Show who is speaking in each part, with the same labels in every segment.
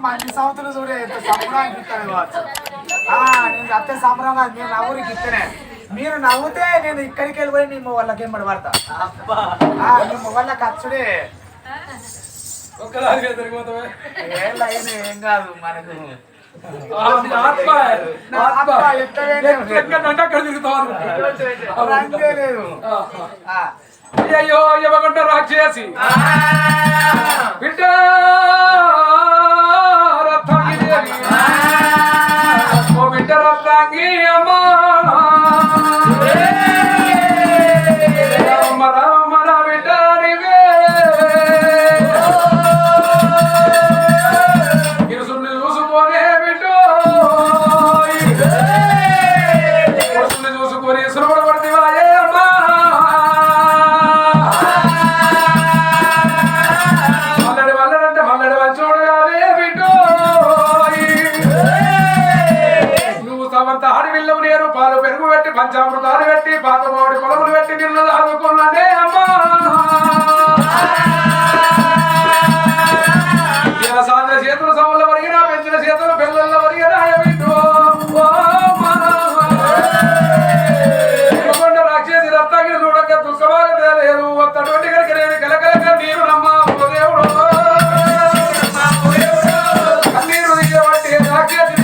Speaker 1: మంచి సంవత్సరం చూడే సంబరానికి ఇస్తాను కావచ్చు. నేను అత్తే సంబరం కాదు, నేను నవ్వురికి ఇస్తేనే. మీరు నవ్వుతే నేను ఇక్కడికి వెళ్ళిపోయి నీ మొగళ్ళకి ఏమడి పడతా. నీ మొగళ్ళకి అచ్చుడే ఏం కాదు మనకు.
Speaker 2: అయ్యో ఇవ్వకుండా రాక్షసి బిడ్డ రత్నాంగి ఓ బిడ్డ రత్నాంగి అమ్మా మరా బిడ్డ నీవే ఇరుసుని చూసుకొని బిడ్డ ఇరుసుని చూసుకొని సురపడ పడితేవా అమ్మా ఆడవిల్లవు నేను పాలు పెరుగు పెట్టి పంచామృతాలు పెట్టి పాతమోడి పొలములు పెట్టి నిన్ను దాదుకున్నదే అమ్మా సాధన చేతులు సవల్ల వరిగినా పెంచిన చేతులు పిల్లల వరిగినా కొండ రాక్షసి రత్నాగిరి చూడక దుఃఖబాగా లేదు అత్తటువంటి కనుక నేను కలకలక నీరు నమ్మా దేవుడు కన్నీరు దిగబట్టి రాక్షసి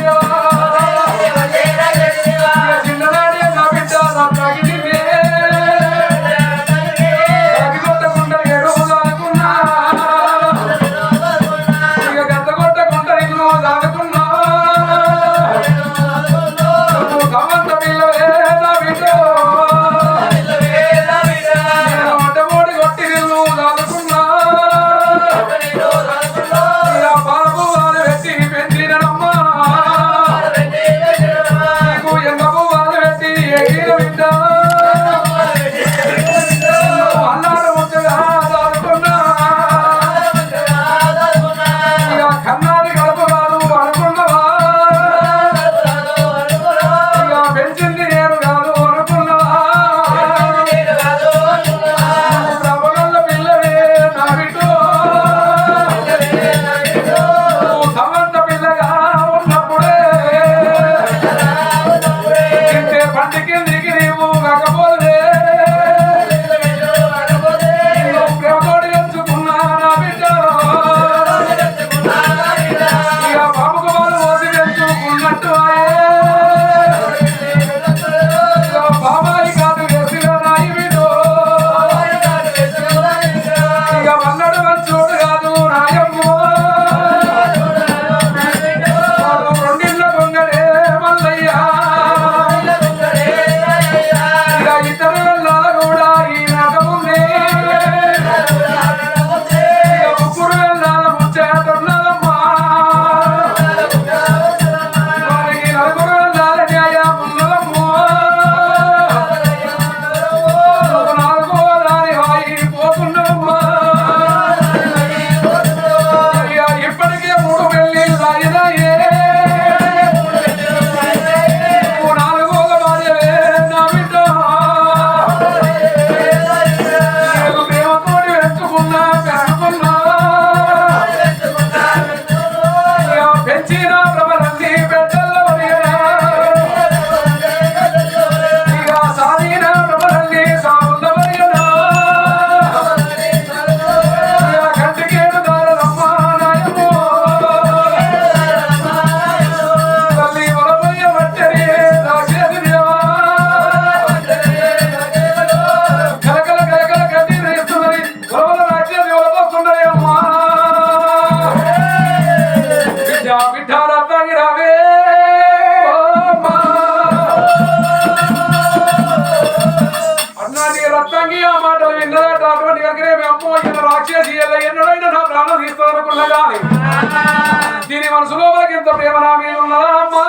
Speaker 2: దీని మనసులో ఎంత ప్రేమ నా మీద ఉన్నదా అమ్మా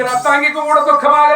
Speaker 2: రత్నాంగికి కూడా దుఃఖమాగా